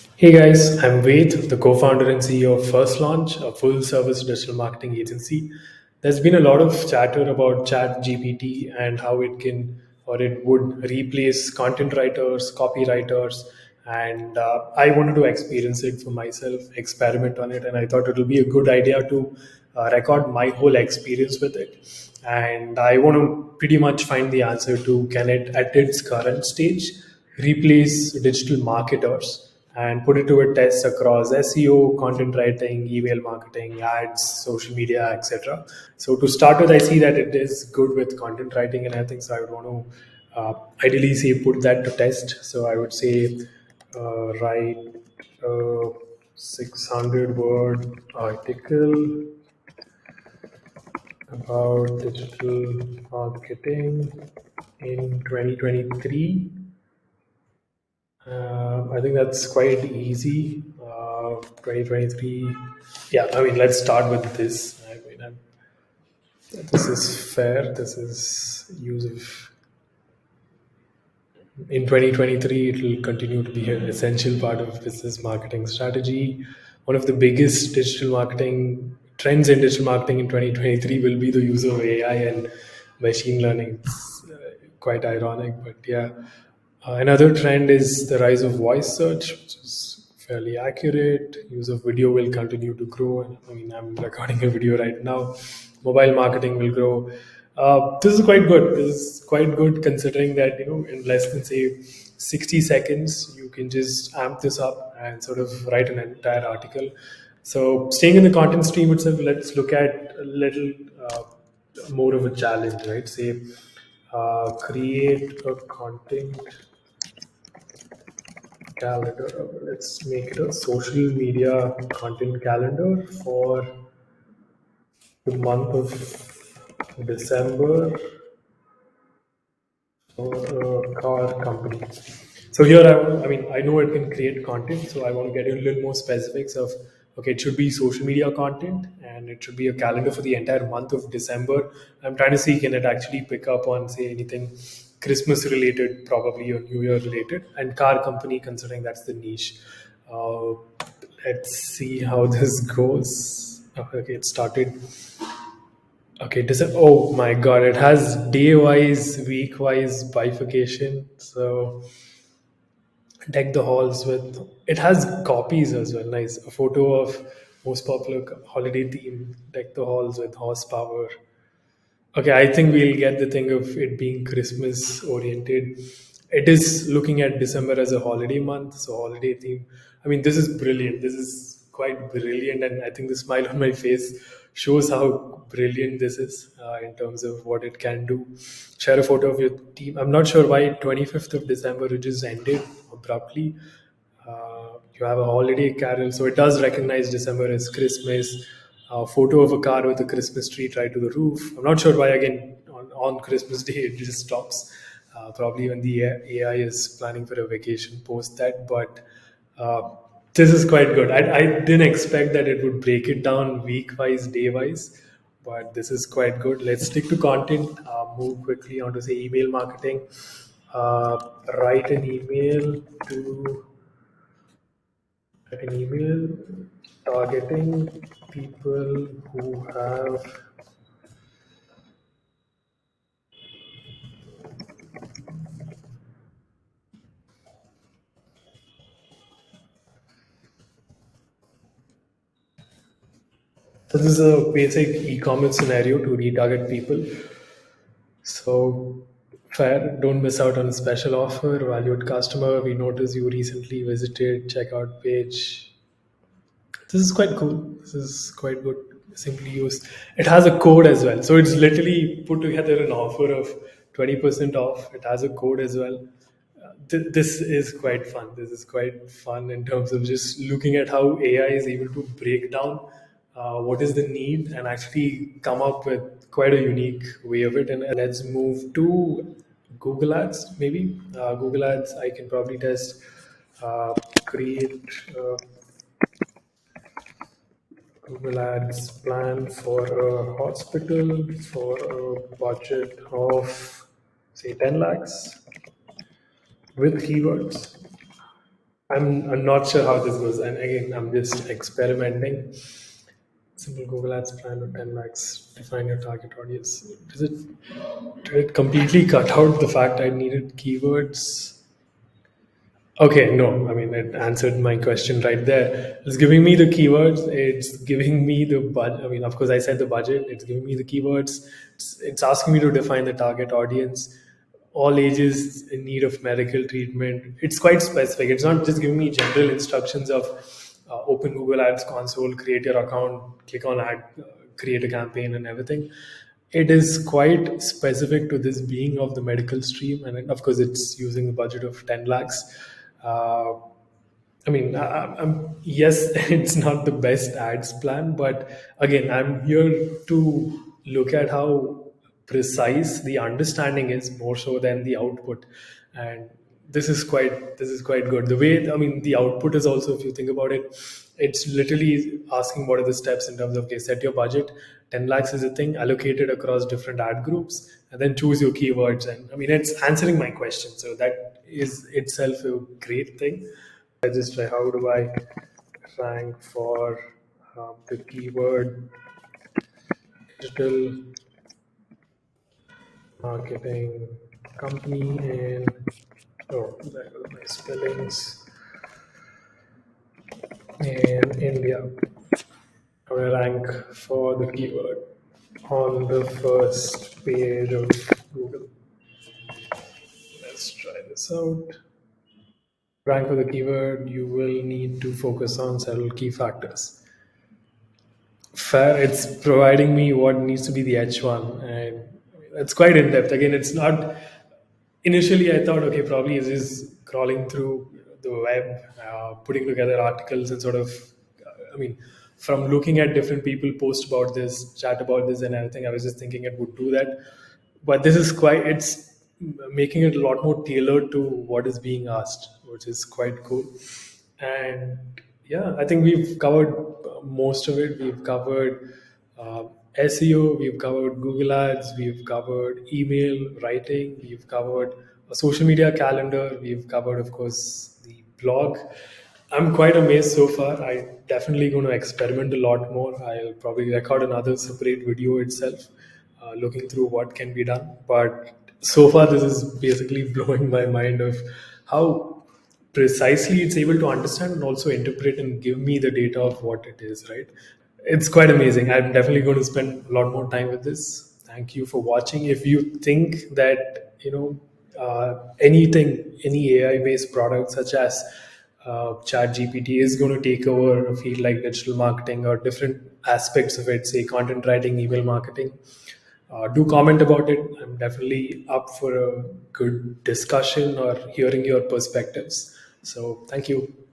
Hey guys, I'm Ved, the co-founder and CEO of First Launch, a full-service digital marketing agency. There's been a lot of chatter about ChatGPT and how it can or it would replace content writers, copywriters, and I wanted to experience it for myself, experiment on it, and I thought it would be a good idea to record my whole experience with it. And I want to pretty much find the answer to can it, at its current stage, replace digital marketers and put it to a test across SEO, content writing, email marketing, ads, social media, etc. So to start with, I see that it is good with content writing and everything. So I would want to ideally say put that to test. So I would say write a 600-word article about digital marketing in 2023. I think that's quite easy. 2023. Yeah, I mean, let's start with this. This is fair. This is use of. In 2023, it will continue to be an essential part of business marketing strategy. One of the biggest digital marketing trends in digital marketing in 2023 will be the use of AI and machine learning. It's quite ironic, but yeah. Another trend is the rise of voice search, which is fairly accurate. Use of video will continue to grow. I mean, I'm recording a video right now. Mobile marketing will grow. This is quite good. This is quite good considering that in less than say 60 seconds you can just amp this up and sort of write an entire article. So staying in the content stream itself, let's look at a little more of a challenge, right? Say create a content calendar. Let's make it a social media content calendar for the month of December for a car company. So here, I mean, I know it can create content, so I want to get a little more specifics of, okay, it should be social media content and it should be a calendar for the entire month of December. I'm trying to see, can it actually pick up on, say, anything Christmas related, probably, or New Year related, and car company, considering that's the niche. Uh, let's see how this goes. Okay, it started. Okay, oh my god, it has day wise, week wise bifurcation. So deck the halls with it has copies as well. Nice. A photo of most popular holiday theme, deck the halls with horsepower. Okay, I think we'll get the thing of it being Christmas oriented. It is looking at December as a holiday month, so holiday theme. I mean, this is brilliant. This is quite brilliant, and I think the smile on my face shows how brilliant this is in terms of what it can do. Share a photo of your team. I'm not sure why 25th of December it just ended abruptly. You have a holiday carol, so it does recognize December as Christmas. A photo of a car with a Christmas tree tied to the roof. I'm not sure why, again, on Christmas Day it just stops. Probably when the AI is planning for a vacation post that, but uh, this is quite good. I didn't expect that it would break it down week wise, day wise, but this is quite good. Let's stick to content, move quickly onto, say, email marketing. Uh, write an email to an email targeting people who have so this is a basic e-commerce scenario to retarget people. So fair, don't miss out on a special offer. Valued customer, we noticed you recently visited checkout page. This is quite cool. This is quite good. Simply used. It has a code as well. So it's literally put together an offer of 20% off. It has a code as well. This is quite fun. This is quite fun in terms of just looking at how AI is able to break down what is the need and actually come up with quite a unique way of it. And let's move to Google Ads, maybe. Google Ads, I can probably test, create Google Ads plan for a hospital for a budget of say 10 lakhs with keywords. I'm not sure how this goes, and again, I'm just experimenting. Simple Google Ads plan of 10 lakhs. Define your target audience. Did it completely cut out the fact I needed keywords? Okay, no, I mean, it answered my question right there. It's giving me the keywords, it's giving me the budget. I mean, of course, I said the budget, it's giving me the keywords, it's asking me to define the target audience, all ages in need of medical treatment. It's quite specific. It's not just giving me general instructions of open Google Ads console, create your account, click on ad, create a campaign, and everything. It is quite specific to this being of the medical stream, and of course, it's using a budget of 10 lakhs. Uh, I mean, yes, it's not the best ads plan, but again, I'm here to look at how precise the understanding is more so than the output, and this is quite good. The way, I mean, the output is also, if you think about it, it's literally asking what are the steps in terms of, okay, set your budget, 10 lakhs is a thing, allocated across different ad groups, and then choose your keywords. And I mean, it's answering my question, so that is itself a great thing. I just try, how do I rank for the keyword digital marketing company in, oh, there go my spellings, in India? How do I rank for the keyword on the first page of Google? Let's try this out. Rank for the keyword, you will need to focus on several key factors. Fair, it's providing me what needs to be the H1, and it's quite in depth. Again, it's not. Initially, I thought, okay, probably is this crawling through the web, putting together articles, and sort of, I mean, from looking at different people post about this, chat about this, and everything, I was just thinking it would do that. But this is quite. It's making it a lot more tailored to what is being asked, which is quite cool. And yeah, I think we've covered most of it. We've covered SEO, we've covered Google Ads, we've covered email writing, we've covered a social media calendar, we've covered, of course, the blog. I'm quite amazed so far. I definitely going to experiment a lot more. I'll probably record another separate video itself, looking through what can be done. But so far, this is basically blowing my mind of how precisely it's able to understand and also interpret and give me the data of what it is, right? It's quite amazing. I'm definitely going to spend a lot more time with this. Thank you for watching. If you think that, anything, any AI based product such as ChatGPT is going to take over a field like digital marketing or different aspects of it, say content writing, email marketing, do comment about it. I'm definitely up for a good discussion or hearing your perspectives. So, thank you.